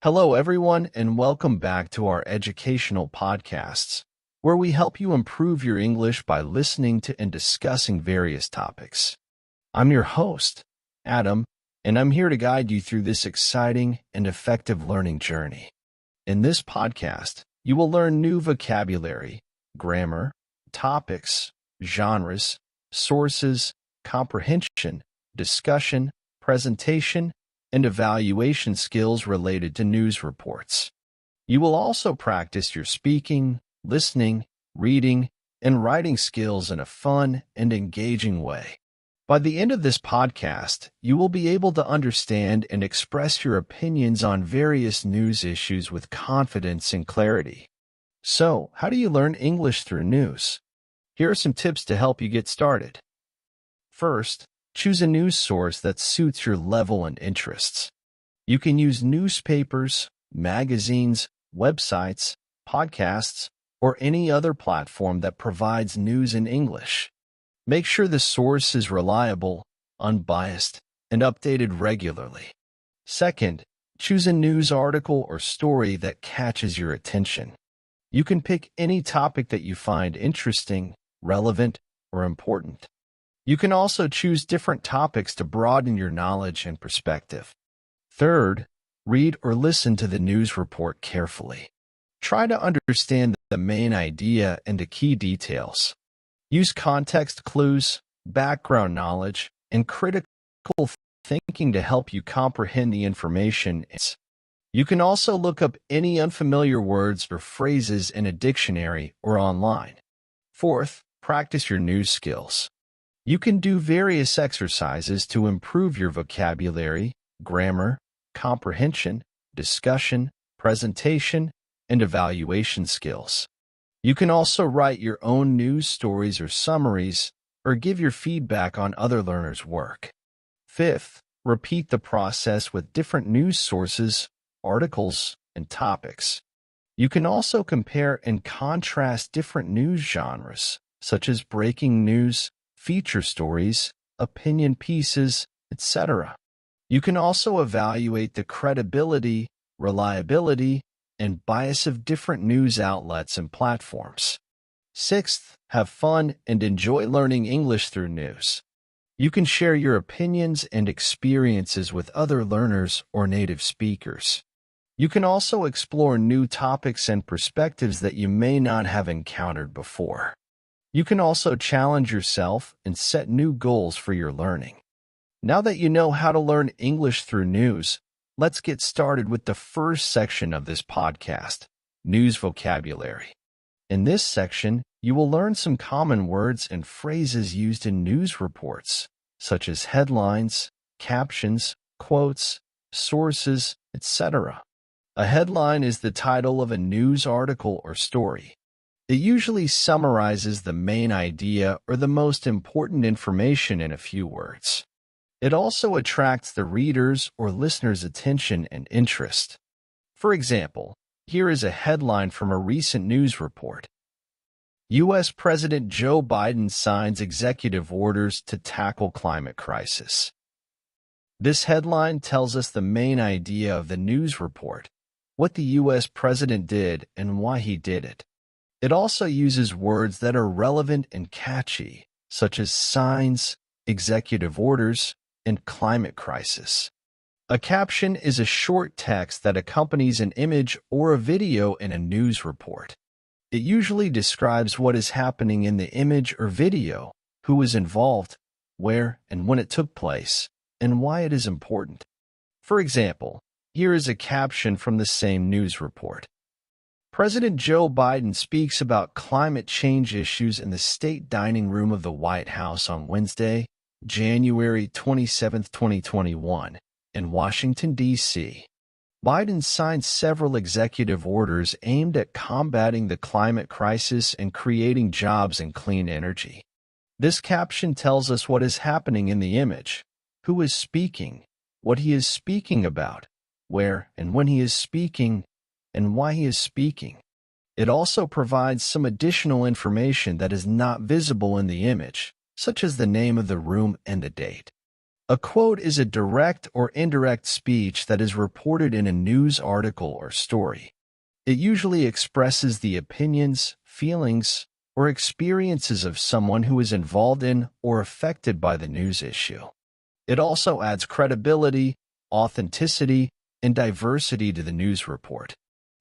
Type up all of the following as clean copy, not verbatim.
Hello, everyone, and welcome back to our educational podcasts, where we help you improve your English by listening to and discussing various topics. I'm your host, Adam, and I'm here to guide you through this exciting and effective learning journey. In this podcast, you will learn new vocabulary, grammar, topics, genres, sources, comprehension, discussion, presentation, and evaluation skills related to news reports. You will also practice your speaking, listening, reading, and writing skills in a fun and engaging way. By the end of this podcast, you will be able to understand and express your opinions on various news issues with confidence and clarity. So, how do you learn English through news? Here are some tips to help you get started. First, choose a news source that suits your level and interests. You can use newspapers, magazines, websites, podcasts, or any other platform that provides news in English. Make sure the source is reliable, unbiased, and updated regularly. Second, choose a news article or story that catches your attention. You can pick any topic that you find interesting, relevant, or important. You can also choose different topics to broaden your knowledge and perspective. Third, read or listen to the news report carefully. Try to understand the main idea and the key details. Use context clues, background knowledge, and critical thinking to help you comprehend the information. You can also look up any unfamiliar words or phrases in a dictionary or online. Fourth, practice your news skills. You can do various exercises to improve your vocabulary, grammar, comprehension, discussion, presentation, and evaluation skills. You can also write your own news stories or summaries, or give your feedback on other learners' work. Fifth, repeat the process with different news sources, articles, and topics. You can also compare and contrast different news genres, such as breaking news, feature stories, opinion pieces, etc. You can also evaluate the credibility, reliability, and bias of different news outlets and platforms. Sixth, have fun and enjoy learning English through news. You can share your opinions and experiences with other learners or native speakers. You can also explore new topics and perspectives that you may not have encountered before. You can also challenge yourself and set new goals for your learning. Now that you know how to learn English through news, let's get started with the first section of this podcast, news vocabulary. In this section, you will learn some common words and phrases used in news reports, such as headlines, captions, quotes, sources, etc. A headline is the title of a news article or story. It usually summarizes the main idea or the most important information in a few words. It also attracts the reader's or listener's attention and interest. For example, here is a headline from a recent news report. U.S. President Joe Biden signs executive orders to tackle climate crisis. This headline tells us the main idea of the news report, what the U.S. president did and why he did it. It also uses words that are relevant and catchy, such as signs, executive orders, and climate crisis. A caption is a short text that accompanies an image or a video in a news report. It usually describes what is happening in the image or video, who is involved, where and when it took place, and why it is important. For example, here is a caption from the same news report. President Joe Biden speaks about climate change issues in the state dining room of the White House on Wednesday, January 27, 2021, in Washington, D.C. Biden signed several executive orders aimed at combating the climate crisis and creating jobs in clean energy. This caption tells us what is happening in the image, who is speaking, what he is speaking about, where and when he is speaking, and why he is speaking. It also provides some additional information that is not visible in the image, such as the name of the room and the date. A quote is a direct or indirect speech that is reported in a news article or story. It usually expresses the opinions, feelings, or experiences of someone who is involved in or affected by the news issue. It also adds credibility, authenticity, and diversity to the news report.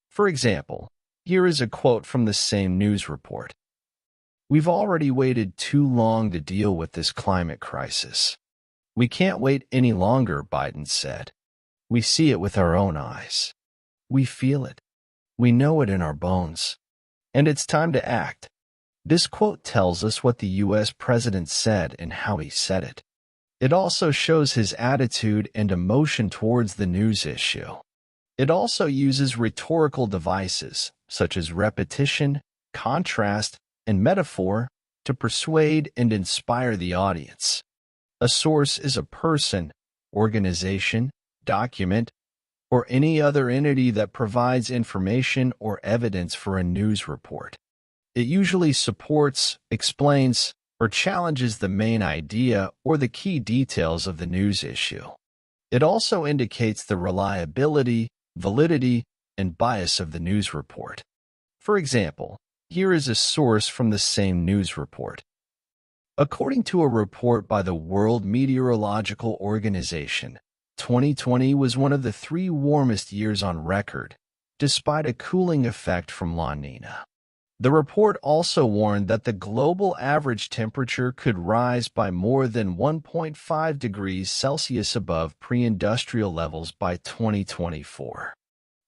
For example, here is a quote from the same news report. "We've already waited too long to deal with this climate crisis. We can't wait any longer," Biden said. "We see it with our own eyes. We feel it. We know it in our bones. And it's time to act." This quote tells us what the U.S. president said and how he said it. It also shows his attitude and emotion towards the news issue. It also uses rhetorical devices, such as repetition, contrast, and metaphor, to persuade and inspire the audience. A source is a person, organization, document, or any other entity that provides information or evidence for a news report. It usually supports, explains, or challenges the main idea or the key details of the news issue. It also indicates the reliability, validity, and bias of the news report. For example, here is a source from the same news report. According to a report by the World Meteorological Organization, 2020 was one of the 3 warmest years on record, despite a cooling effect from La Nina. The report also warned that the global average temperature could rise by more than 1.5 degrees Celsius above pre-industrial levels by 2024.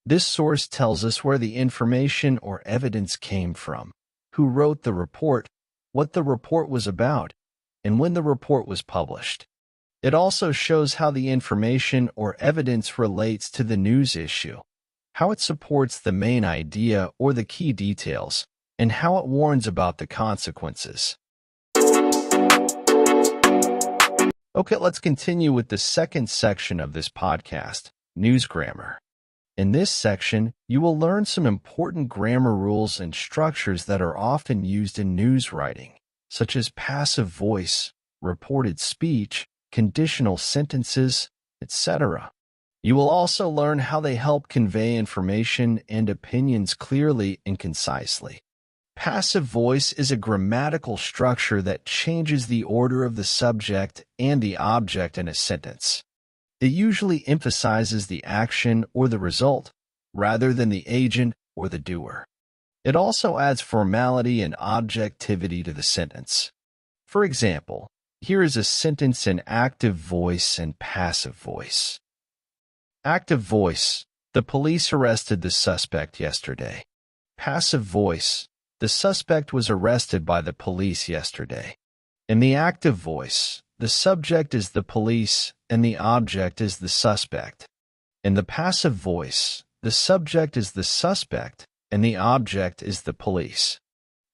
This source tells us where the information or evidence came from, who wrote the report, what the report was about, and when the report was published. It also shows how the information or evidence relates to the news issue, how it supports the main idea or the key details, and how it warns about the consequences. Okay, let's continue with the second section of this podcast, news grammar. In this section, you will learn some important grammar rules and structures that are often used in news writing, such as passive voice, reported speech, conditional sentences, etc. You will also learn how they help convey information and opinions clearly and concisely. Passive voice is a grammatical structure that changes the order of the subject and the object in a sentence. It usually emphasizes the action or the result, rather than the agent or the doer. It also adds formality and objectivity to the sentence. For example, here is a sentence in active voice and passive voice. Active voice: the police arrested the suspect yesterday. Passive voice: the suspect was arrested by the police yesterday. In the active voice, the subject is the police and the object is the suspect. In the passive voice, the subject is the suspect and the object is the police.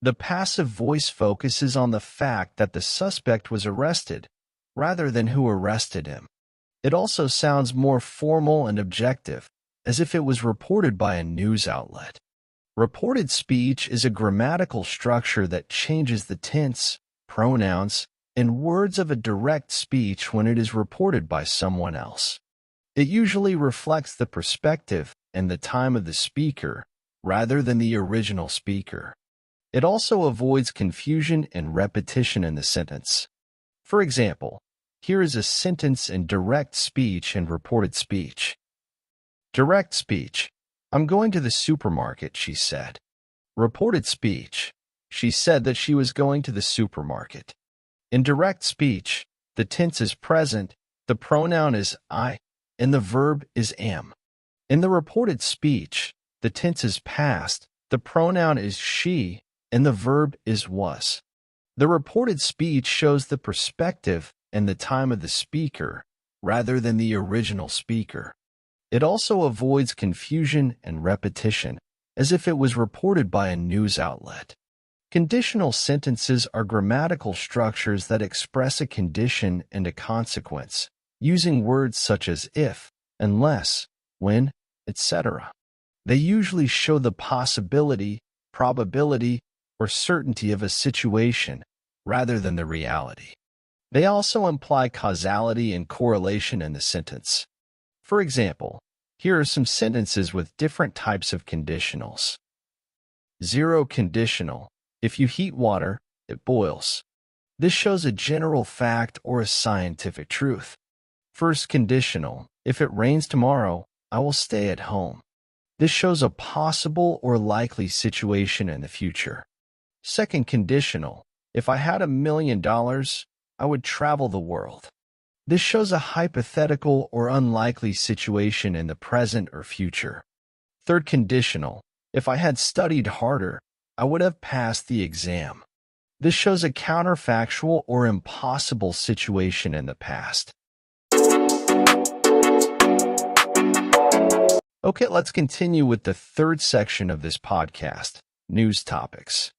The passive voice focuses on the fact that the suspect was arrested, rather than who arrested him. It also sounds more formal and objective, as if it was reported by a news outlet. Reported speech is a grammatical structure that changes the tense, pronouns, and words of a direct speech when it is reported by someone else. It usually reflects the perspective and the time of the speaker, rather than the original speaker. It also avoids confusion and repetition in the sentence. For example, here is a sentence in direct speech and reported speech. Direct speech: "I'm going to the supermarket," she said. Reported speech: "She said that she was going to the supermarket." In direct speech, the tense is present, the pronoun is I, and the verb is am. In the reported speech, the tense is past, the pronoun is she, and the verb is was. The reported speech shows the perspective and the time of the speaker, rather than the original speaker. It also avoids confusion and repetition, as if it was reported by a news outlet. Conditional sentences are grammatical structures that express a condition and a consequence, using words such as if, unless, when, etc. They usually show the possibility, probability, or certainty of a situation, rather than the reality. They also imply causality and correlation in the sentence. For example, here are some sentences with different types of conditionals. Zero conditional. If you heat water, it boils. This shows a general fact or a scientific truth. First conditional. If it rains tomorrow, I will stay at home. This shows a possible or likely situation in the future. Second conditional. If I had $1 million, I would travel the world. This shows a hypothetical or unlikely situation in the present or future. Third conditional. If I had studied harder, I would have passed the exam. This shows a counterfactual or impossible situation in the past. Okay, let's continue with the third section of this podcast, news topics.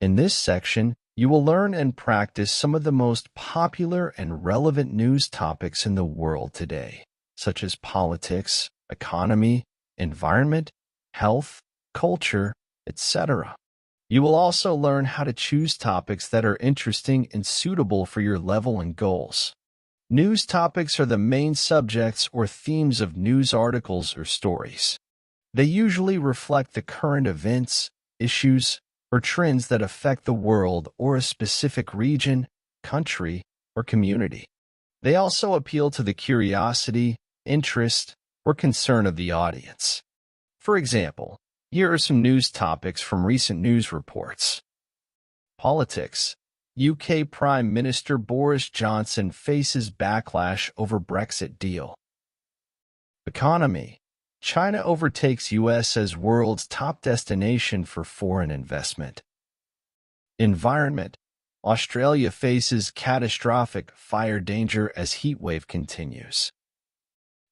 In this section, you will learn and practice some of the most popular and relevant news topics in the world today, such as politics, economy, environment, health, culture, etc. You will also learn how to choose topics that are interesting and suitable for your level and goals. News topics are the main subjects or themes of news articles or stories. They usually reflect the current events, issues, or trends that affect the world or a specific region, country, or community. They also appeal to the curiosity, interest, or concern of the audience. For example, here are some news topics from recent news reports. Politics. UK Prime Minister Boris Johnson faces backlash over Brexit deal. Economy. China overtakes US as world's top destination for foreign investment. Environment. Australia faces catastrophic fire danger as heatwave continues.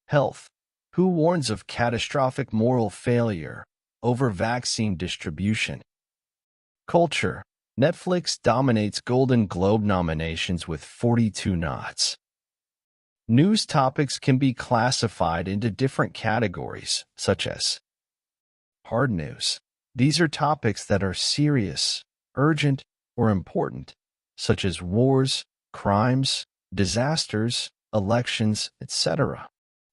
Health. WHO warns of catastrophic moral failure over vaccine distribution. Culture. Netflix dominates Golden Globe nominations with 42 nods. News topics can be classified into different categories, such as hard news. These are topics that are serious, urgent, or important, such as wars, crimes, disasters, elections, etc.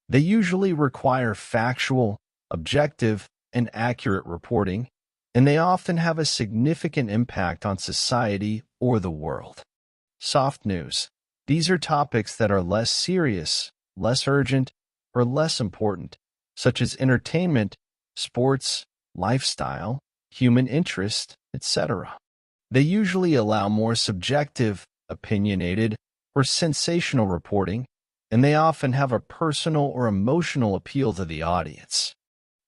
They usually require factual, objective, and accurate reporting, and they often have a significant impact on society or the world. Soft news. These are topics that are less serious, less urgent, or less important, such as entertainment, sports, lifestyle, human interest, etc. They usually allow more subjective, opinionated, or sensational reporting, and they often have a personal or emotional appeal to the audience.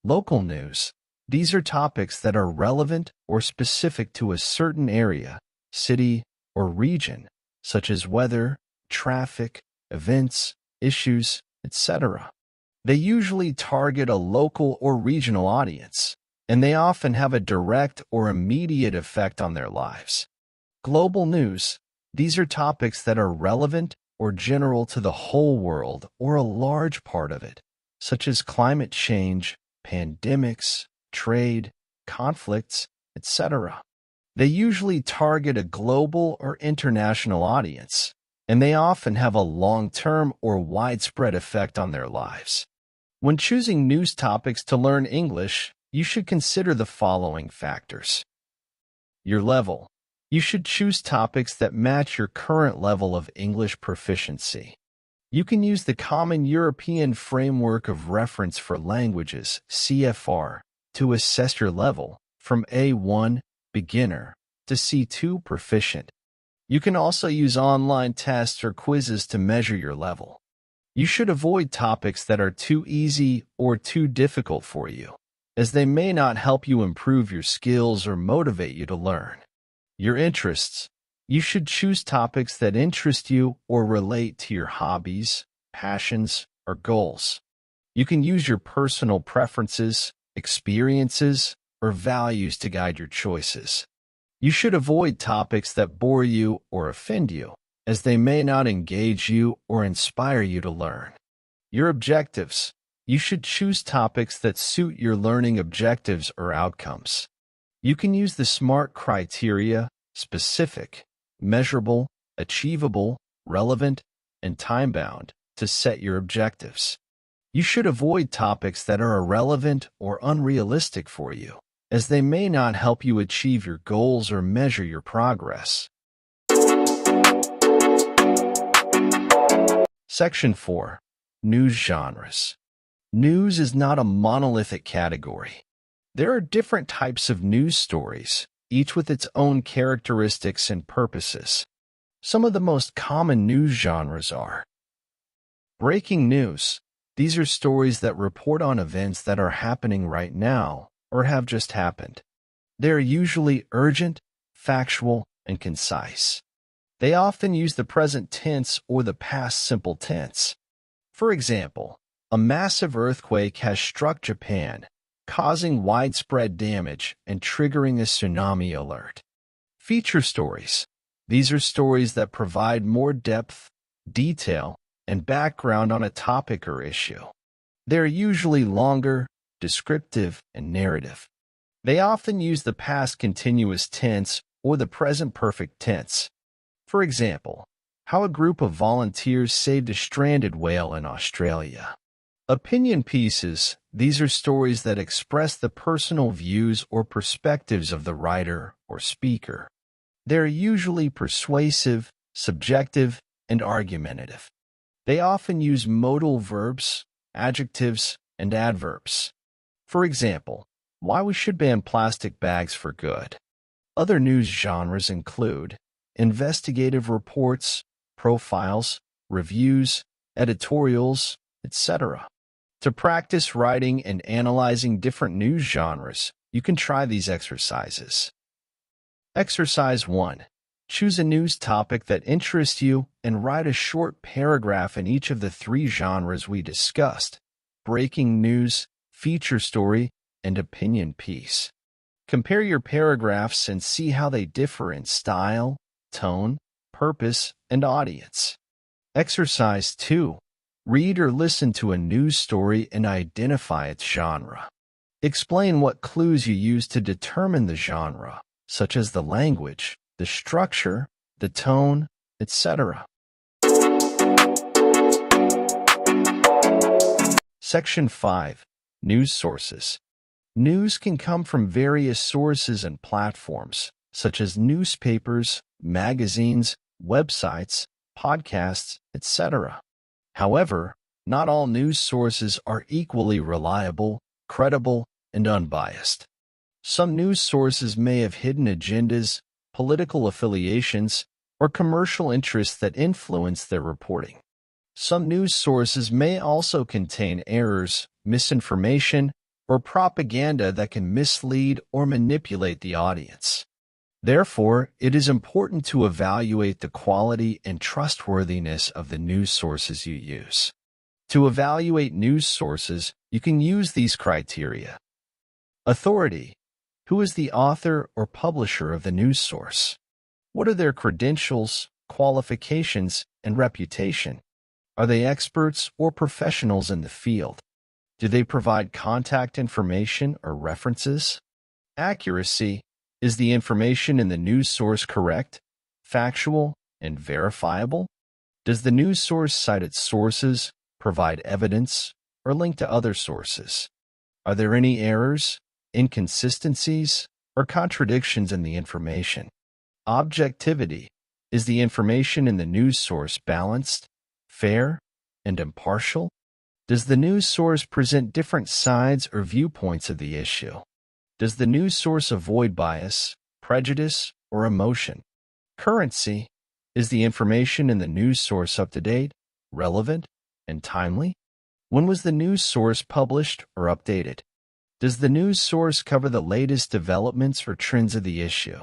Local news. These are topics that are relevant or specific to a certain area, city, or region, such as weather, traffic, events, issues, etc. They usually target a local or regional audience, and they often have a direct or immediate effect on their lives. Global news. These are topics that are relevant or general to the whole world or a large part of it, such as climate change, pandemics, trade, conflicts, etc. They usually target a global or international audience, and they often have a long-term or widespread effect on their lives. When choosing news topics to learn English, you should consider the following factors. Your level. You should choose topics that match your current level of English proficiency. You can use the Common European Framework of Reference for Languages, CFR, to assess your level from A1, beginner, to C2, proficient. You can also use online tests or quizzes to measure your level. You should avoid topics that are too easy or too difficult for you, as they may not help you improve your skills or motivate you to learn. Your interests. You should choose topics that interest you or relate to your hobbies, passions, or goals. You can use your personal preferences, experiences, or values to guide your choices. You should avoid topics that bore you or offend you, as they may not engage you or inspire you to learn. Your objectives. You should choose topics that suit your learning objectives or outcomes. You can use the SMART criteria: specific, measurable, achievable, relevant, and time-bound to set your objectives. You should avoid topics that are irrelevant or unrealistic for you, as they may not help you achieve your goals or measure your progress. Section 4. News genres. News is not a monolithic category. There are different types of news stories, each with its own characteristics and purposes. Some of the most common news genres are breaking news. These are stories that report on events that are happening right now or have just happened. They are usually urgent, factual, and concise. They often use the present tense or the past simple tense. For example, a massive earthquake has struck Japan, causing widespread damage and triggering a tsunami alert. Feature stories. These are stories that provide more depth, detail, and background on a topic or issue. They're usually longer, descriptive, and narrative. They often use the past continuous tense or the present perfect tense. For example, how a group of volunteers saved a stranded whale in Australia. Opinion pieces. These are stories that express the personal views or perspectives of the writer or speaker. They're usually persuasive, subjective, and argumentative. They often use modal verbs, adjectives, and adverbs. For example, why we should ban plastic bags for good. Other news genres include investigative reports, profiles, reviews, editorials, etc. To practice writing and analyzing different news genres, you can try these exercises. Exercise 1. Choose a news topic that interests you and write a short paragraph in each of the 3 genres we discussed: breaking news, feature story, and opinion piece. Compare your paragraphs and see how they differ in style, tone, purpose, and audience. Exercise 2. Read or listen to a news story and identify its genre. Explain what clues you use to determine the genre, such as the language, the structure, the tone, etc. Section 5. News sources. News can come from various sources and platforms, such as newspapers, magazines, websites, podcasts, etc. However, not all news sources are equally reliable, credible, and unbiased. Some news sources may have hidden agendas, political affiliations, or commercial interests that influence their reporting. Some news sources may also contain errors, misinformation, or propaganda that can mislead or manipulate the audience. Therefore, it is important to evaluate the quality and trustworthiness of the news sources you use. To evaluate news sources, you can use these criteria. Authority. Who is the author or publisher of the news source? What are their credentials, qualifications, and reputation? Are they experts or professionals in the field? Do they provide contact information or references? Accuracy. Is the information in the news source correct, factual, and verifiable? Does the news source cite its sources, provide evidence, or link to other sources? Are there any errors, inconsistencies, or contradictions in the information? Objectivity. Is the information in the news source balanced, fair, and impartial? Does the news source present different sides or viewpoints of the issue? Does the news source avoid bias, prejudice, or emotion? Currency. Is the information in the news source up-to-date, relevant, and timely? When was the news source published or updated? Does the news source cover the latest developments or trends of the issue?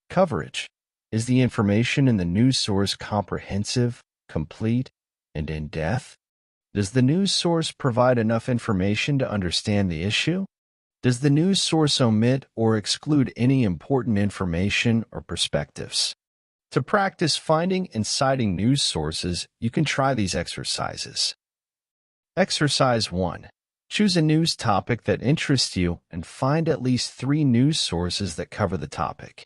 Coverage. Is the information in the news source comprehensive, complete, and in-depth? Does the news source provide enough information to understand the issue? Does the news source omit or exclude any important information or perspectives? To practice finding and citing news sources, you can try these exercises. Exercise 1. Choose a news topic that interests you and find at least 3 news sources that cover the topic.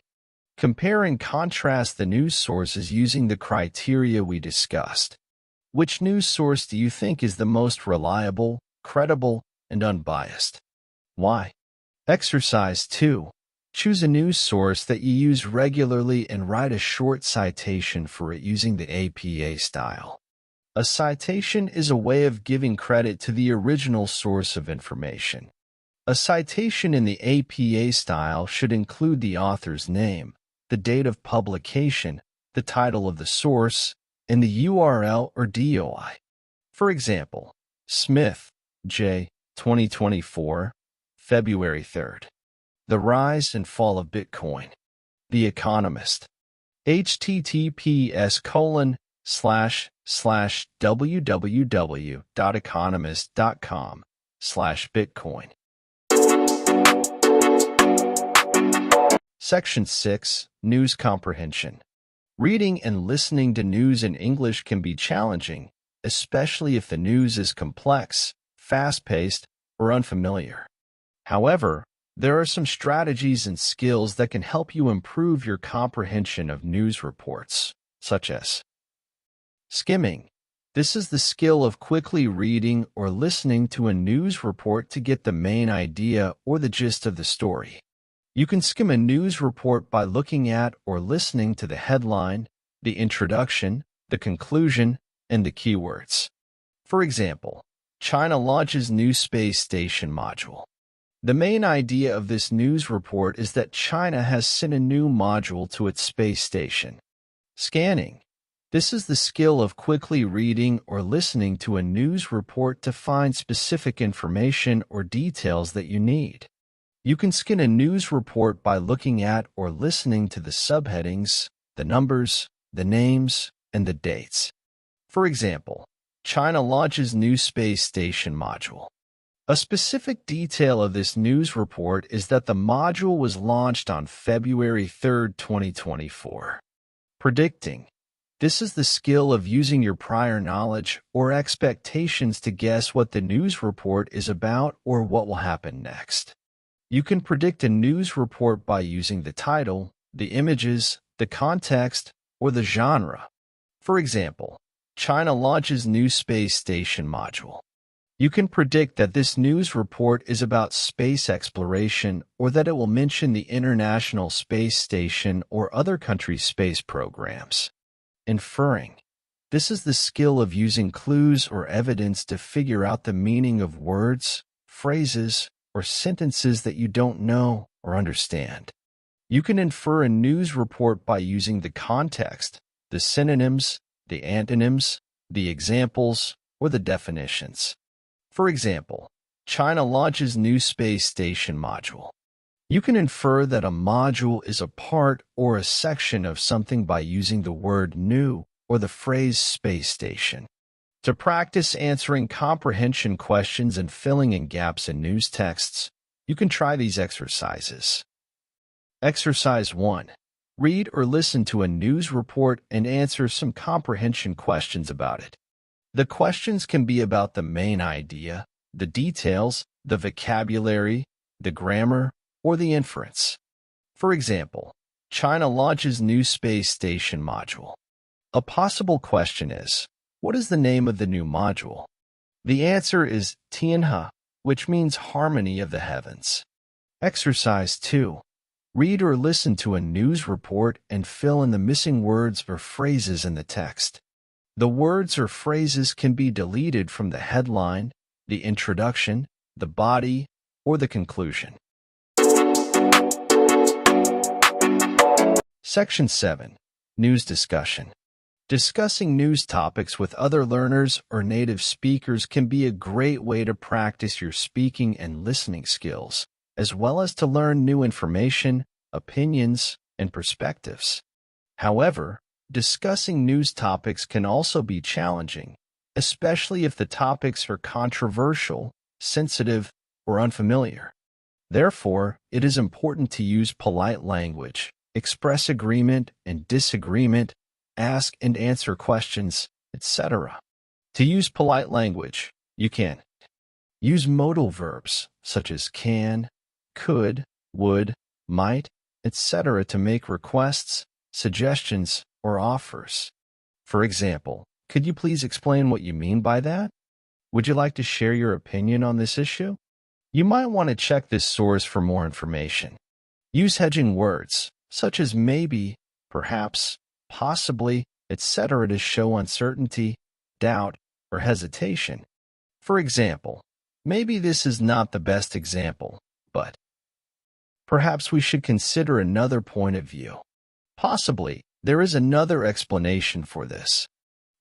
Compare and contrast the news sources using the criteria we discussed. Which news source do you think is the most reliable, credible, and unbiased? Why? Exercise 2. Choose a news source that you use regularly and write a short citation for it using the APA style. A citation is a way of giving credit to the original source of information. A citation in the APA style should include the author's name, the date of publication, the title of the source, and the URL or DOI. For example, Smith, J. 2024, February 3rd. The Rise and Fall of Bitcoin. The Economist. https://www.economist.com/bitcoin. Section 6. News Comprehension. Reading and listening to news in English can be challenging, especially if the news is complex, fast-paced, or unfamiliar. However, there are some strategies and skills that can help you improve your comprehension of news reports, such as skimming. This is the skill of quickly reading or listening to a news report to get the main idea or the gist of the story. You can skim a news report by looking at or listening to the headline, the introduction, the conclusion, and the keywords. For example, China launches new space station module. The main idea of this news report is that China has sent a new module to its space station. Scanning. This is the skill of quickly reading or listening to a news report to find specific information or details that you need. You can scan a news report by looking at or listening to the subheadings, the numbers, the names, and the dates. For example, China launches new space station module. A specific detail of this news report is that the module was launched on February 3, 2024. Predicting. This is the skill of using your prior knowledge or expectations to guess what the news report is about or what will happen next. You can predict a news report by using the title, the images, the context, or the genre. For example, China launches new space station module. You can predict that this news report is about space exploration or that it will mention the International Space Station or other countries' space programs. Inferring. This is the skill of using clues or evidence to figure out the meaning of words, phrases, or sentences that you don't know or understand. You can infer a news report by using the context, the synonyms, the antonyms, the examples, or the definitions. For example, China launches new space station module. You can infer that a module is a part or a section of something by using the word new or the phrase space station. To practice answering comprehension questions and filling in gaps in news texts, you can try these exercises. Exercise 1. Read or listen to a news report and answer some comprehension questions about it. The questions can be about the main idea, the details, the vocabulary, the grammar, or the inference. For example, China launches new space station module. A possible question is, what is the name of the new module? The answer is Tianhe, which means harmony of the heavens. Exercise 2. Read or listen to a news report and fill in the missing words or phrases in the text. The words or phrases can be deleted from the headline, the introduction, the body, or the conclusion. Section 7. News Discussion. Discussing news topics with other learners or native speakers can be a great way to practice your speaking and listening skills, as well as to learn new information, opinions, and perspectives. However, discussing news topics can also be challenging, especially if the topics are controversial, sensitive, or unfamiliar. Therefore, it is important to use polite language, express agreement and disagreement, ask and answer questions, etc. To use polite language, you can use modal verbs such as can, could, would, might, etc. to make requests, suggestions, or offers. For example, could you please explain what you mean by that? Would you like to share your opinion on this issue? You might want to check this source for more information. Use hedging words, such as maybe, perhaps, possibly, etc. to show uncertainty, doubt, or hesitation. For example, maybe this is not the best example, but perhaps we should consider another point of view. Possibly, there is another explanation for this.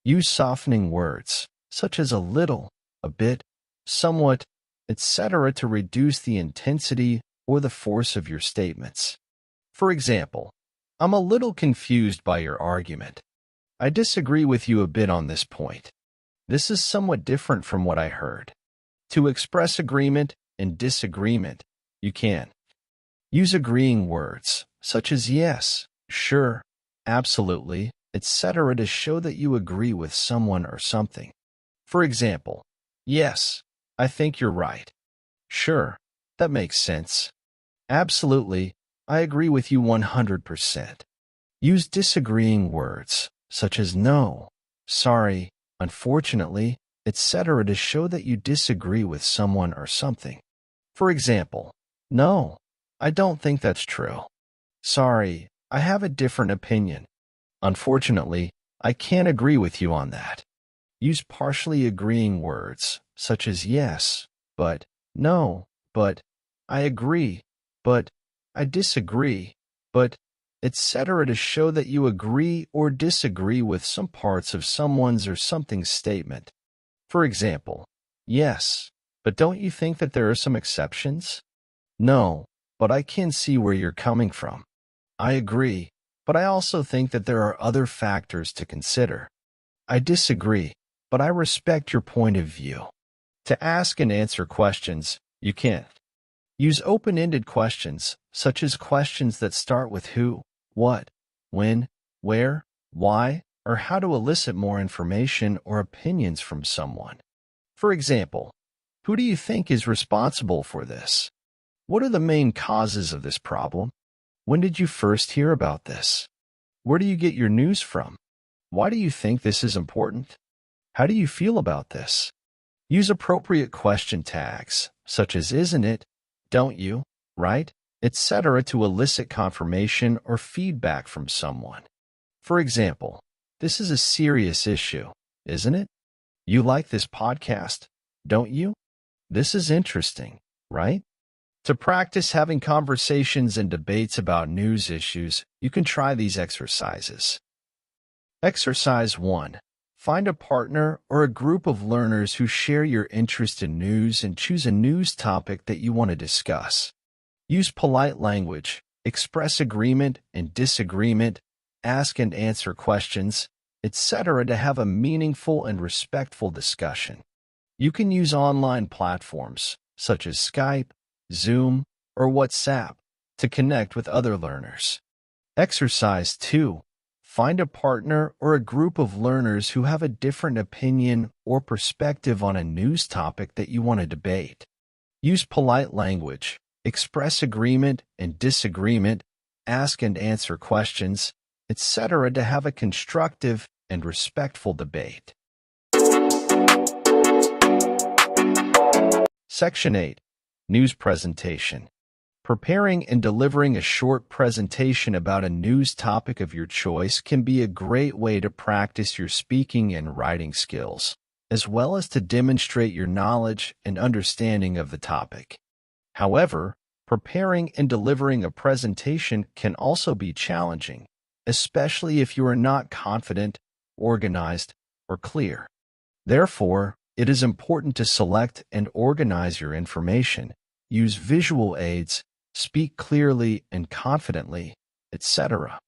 Use softening words, such as a little, a bit, somewhat, etc. to reduce the intensity or the force of your statements. For example, I'm a little confused by your argument. I disagree with you a bit on this point. This is somewhat different from what I heard. To express agreement and disagreement, you can use agreeing words, such as yes, sure, absolutely, etc. to show that you agree with someone or something. For example, yes, I think you're right. Sure, that makes sense. Absolutely, I agree with you 100%. Use disagreeing words, such as no, sorry, unfortunately, etc. to show that you disagree with someone or something. For example, no, I don't think that's true. Sorry, I have a different opinion. Unfortunately, I can't agree with you on that. Use partially agreeing words, such as yes, but, no, but, I agree, but, I disagree, but, etc. to show that you agree or disagree with some parts of someone's or something's statement. For example, yes, but don't you think that there are some exceptions? No, but I can see where you're coming from. I agree, but I also think that there are other factors to consider. I disagree, but I respect your point of view. To ask and answer questions, you can use open-ended questions, such as questions that start with who, what, when, where, why, or how to elicit more information or opinions from someone. For example, who do you think is responsible for this? What are the main causes of this problem? When did you first hear about this? Where do you get your news from? Why do you think this is important? How do you feel about this? Use appropriate question tags, such as isn't it, don't you, right, etc. to elicit confirmation or feedback from someone. For example, this is a serious issue, isn't it? You like this podcast, don't you? This is interesting, right? To practice having conversations and debates about news issues, you can try these exercises. Exercise 1. Find a partner or a group of learners who share your interest in news and choose a news topic that you want to discuss. Use polite language, express agreement and disagreement, ask and answer questions, etc. to have a meaningful and respectful discussion. You can use online platforms, such as Skype, Zoom, or WhatsApp, to connect with other learners. Exercise 2. Find a partner or a group of learners who have a different opinion or perspective on a news topic that you want to debate. Use polite language, express agreement and disagreement, ask and answer questions, etc. to have a constructive and respectful debate. Section 8. News Presentation. Preparing and delivering a short presentation about a news topic of your choice can be a great way to practice your speaking and writing skills, as well as to demonstrate your knowledge and understanding of the topic. However, preparing and delivering a presentation can also be challenging, especially if you are not confident, organized, or clear. Therefore, it is important to select and organize your information, use visual aids, speak clearly and confidently, etc.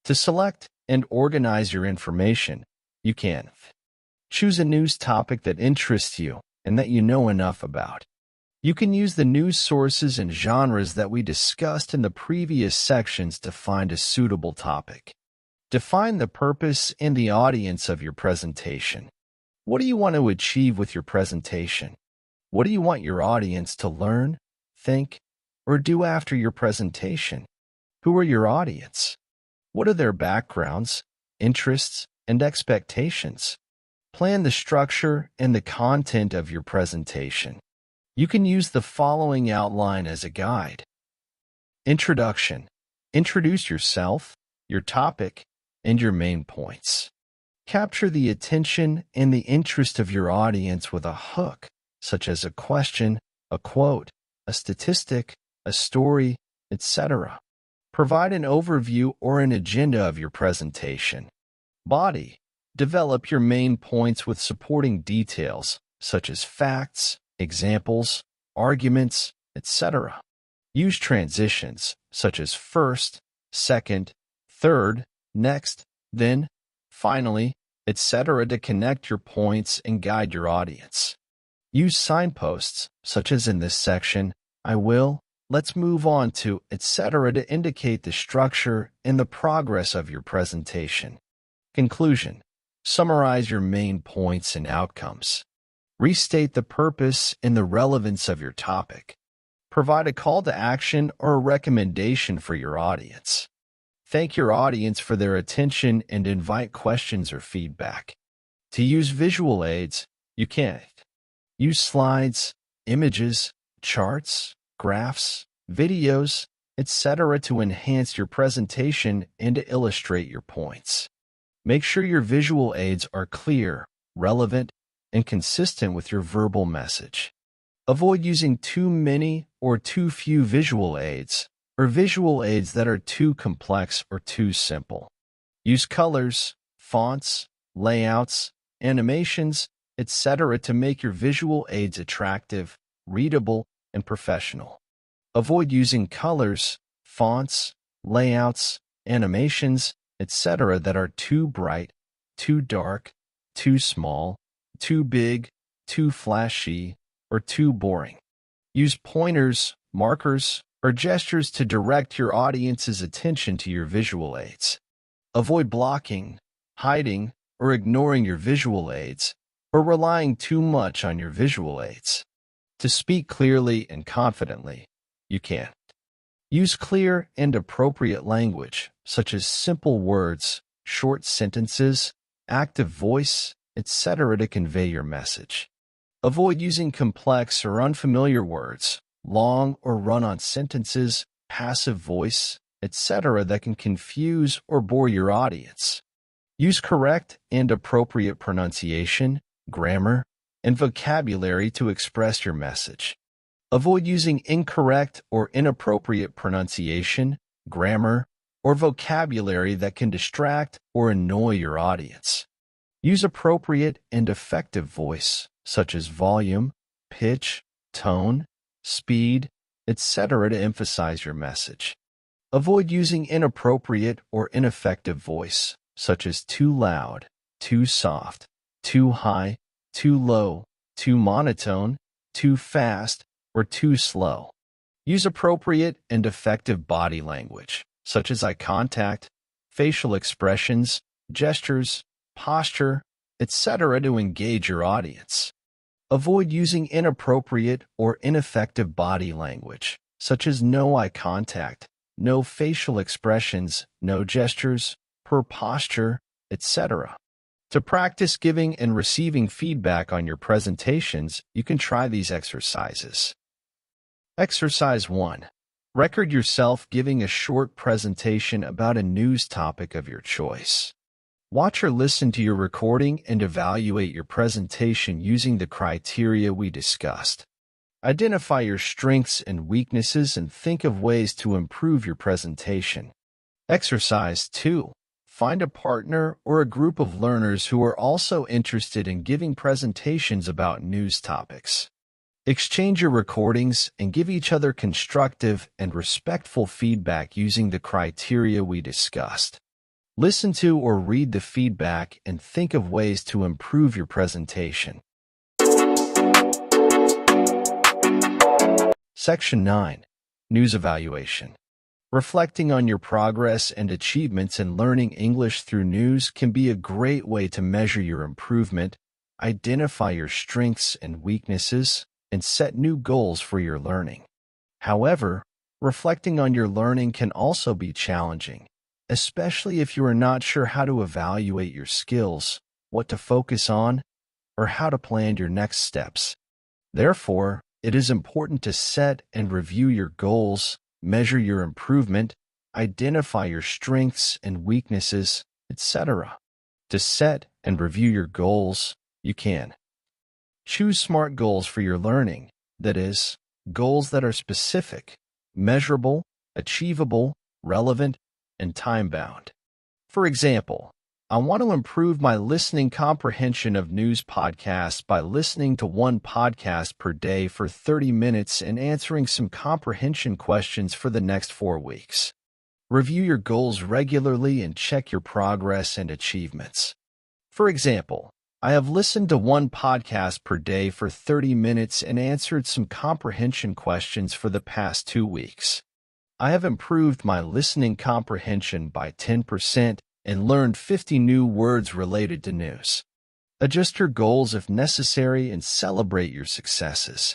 To select and organize your information, you can choose a news topic that interests you and that you know enough about. You can use the news sources and genres that we discussed in the previous sections to find a suitable topic. Define the purpose and the audience of your presentation. What do you want to achieve with your presentation? What do you want your audience to learn, think, or do after your presentation? Who are your audience? What are their backgrounds, interests, and expectations? Plan the structure and the content of your presentation. You can use the following outline as a guide. Introduction. Introduce yourself, your topic, and your main points. Capture the attention and the interest of your audience with a hook, such as a question, a quote, a statistic, a story, etc. Provide an overview or an agenda of your presentation. Body. Develop your main points with supporting details, such as facts, examples, arguments, etc. Use transitions, such as first, second, third, next, then, finally, etc. to connect your points and guide your audience. Use signposts, such as in this section, I will, let's move on to, etc. to indicate the structure and the progress of your presentation. Conclusion. Summarize your main points and outcomes. Restate the purpose and the relevance of your topic. Provide a call to action or a recommendation for your audience. Thank your audience for their attention and invite questions or feedback. To use visual aids, you can use slides, images, charts, graphs, videos, etc. to enhance your presentation and to illustrate your points. Make sure your visual aids are clear, relevant, and consistent with your verbal message. Avoid using too many or too few visual aids, or visual aids that are too complex or too simple. Use colors, fonts, layouts, animations, etc. to make your visual aids attractive, readable, and professional. Avoid using colors, fonts, layouts, animations, etc. that are too bright, too dark, too small, too big, too flashy, or too boring. Use pointers, markers, or gestures to direct your audience's attention to your visual aids. Avoid blocking, hiding, or ignoring your visual aids, or relying too much on your visual aids. To speak clearly and confidently, you can use clear and appropriate language, such as simple words, short sentences, active voice, etc. to convey your message. Avoid using complex or unfamiliar words, long or run-on sentences, passive voice, etc. that can confuse or bore your audience. Use correct and appropriate pronunciation, grammar, and vocabulary to express your message. Avoid using incorrect or inappropriate pronunciation, grammar, or vocabulary that can distract or annoy your audience. Use appropriate and effective voice, such as volume, pitch, tone, speed, etc. to emphasize your message. Avoid using inappropriate or ineffective voice, such as too loud, too soft, too high, too low, too monotone, too fast, or too slow. Use appropriate and effective body language, such as eye contact, facial expressions, gestures, posture, etc. to engage your audience. Avoid using inappropriate or ineffective body language, such as no eye contact, no facial expressions, no gestures, poor posture, etc. To practice giving and receiving feedback on your presentations, you can try these exercises. Exercise 1. Record yourself giving a short presentation about a news topic of your choice. Watch or listen to your recording and evaluate your presentation using the criteria we discussed. Identify your strengths and weaknesses and think of ways to improve your presentation. Exercise 2. Find a partner or a group of learners who are also interested in giving presentations about news topics. Exchange your recordings and give each other constructive and respectful feedback using the criteria we discussed. Listen to or read the feedback and think of ways to improve your presentation. Section 9. News Evaluation. Reflecting on your progress and achievements in learning English through news can be a great way to measure your improvement, identify your strengths and weaknesses, and set new goals for your learning. However, Reflecting on your learning can also be challenging, especially if you are not sure how to evaluate your skills, what to focus on, or how to plan your next steps. Therefore, it is important to set and review your goals, measure your improvement, identify your strengths and weaknesses, etc. To set and review your goals, you can choose SMART goals for your learning, that is, goals that are specific, measurable, achievable, relevant, and time-bound. For example, I want to improve my listening comprehension of news podcasts by listening to one podcast per day for 30 minutes and answering some comprehension questions for the next 4 weeks. Review your goals regularly and check your progress and achievements. For example, I have listened to one podcast per day for 30 minutes and answered some comprehension questions for the past 2 weeks. I have improved my listening comprehension by 10% and learned 50 new words related to news. Adjust your goals if necessary and celebrate your successes.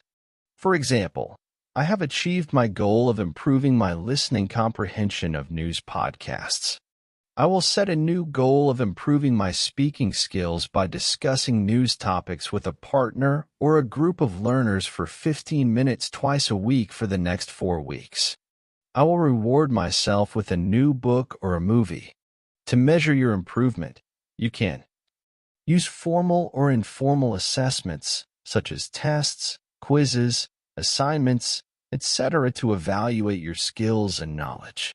For example, I have achieved my goal of improving my listening comprehension of news podcasts. I will set a new goal of improving my speaking skills by discussing news topics with a partner or a group of learners for 15 minutes twice a week for the next 4 weeks. I will reward myself with a new book or a movie. To measure your improvement, you can use formal or informal assessments, such as tests, quizzes, assignments, etc., to evaluate your skills and knowledge.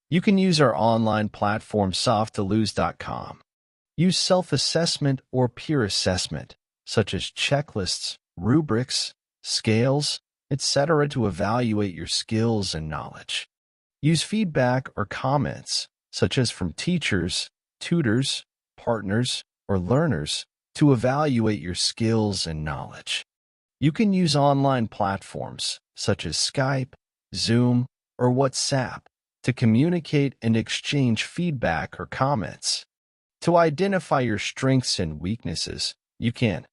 You can use our online platform softtolose.com. Use self-assessment or peer assessment, such as checklists, rubrics, scales, etc., to evaluate your skills and knowledge. Use feedback or comments, such as from teachers, tutors, partners, or learners, to evaluate your skills and knowledge. You can use online platforms, such as Skype, Zoom, or WhatsApp, to communicate and exchange feedback or comments. To identify your strengths and weaknesses, you can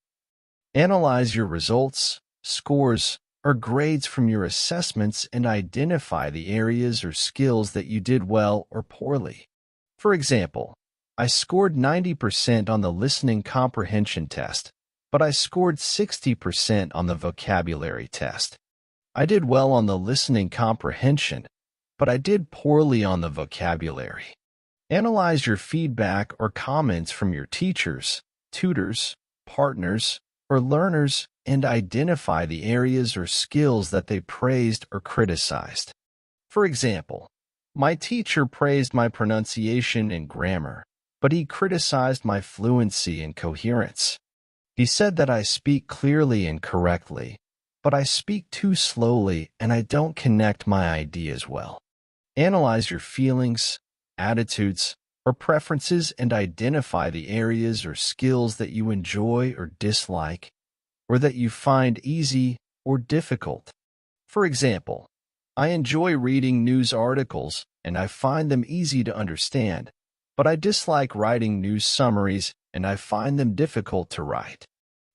analyze your results, scores, or grades from your assessments and identify the areas or skills that you did well or poorly. For example, I scored 90% on the listening comprehension test, but I scored 60% on the vocabulary test. I did well on the listening comprehension, but I did poorly on the vocabulary. Analyze your feedback or comments from your teachers, tutors, partners, or learners and identify the areas or skills that they praised or criticized. For example, my teacher praised my pronunciation and grammar, but he criticized my fluency and coherence. He said that I speak clearly and correctly, but I speak too slowly and I don't connect my ideas well. Analyze your feelings, attitudes, or preferences and identify the areas or skills that you enjoy or dislike, or that you find easy or difficult. For example, I enjoy reading news articles and I find them easy to understand, but I dislike writing news summaries and I find them difficult to write.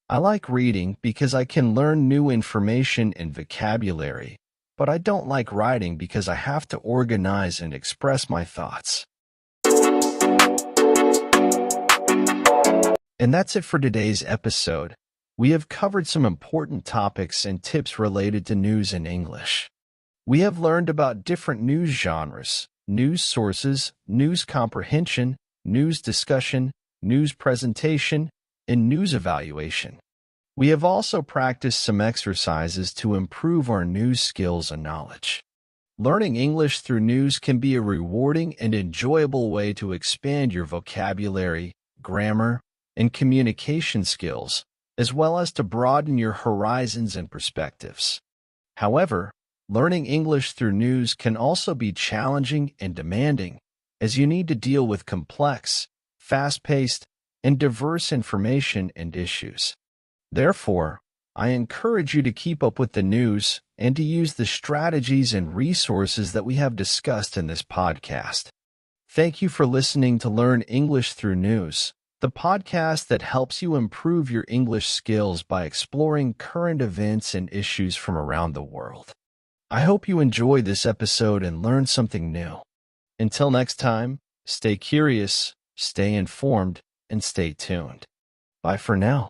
I like reading because I can learn new information and vocabulary, but I don't like writing because I have to organize and express my thoughts. And that's it for today's episode. We have covered some important topics and tips related to news in English. We have learned about different news genres, news sources, news comprehension, news discussion, news presentation, and news evaluation. We have also practiced some exercises to improve our news skills and knowledge. Learning English through news can be a rewarding and enjoyable way to expand your vocabulary, grammar, and communication skills, as well as to broaden your horizons and perspectives. However, learning English through news can also be challenging and demanding, as you need to deal with complex, fast-paced, and diverse information and issues. Therefore, I encourage you to keep up with the news and to use the strategies and resources that we have discussed in this podcast. Thank you for listening to Learn English Through News, the podcast that helps you improve your English skills by exploring current events and issues from around the world. I hope you enjoyed this episode and learned something new. Until next time, stay curious, stay informed, and stay tuned. Bye for now.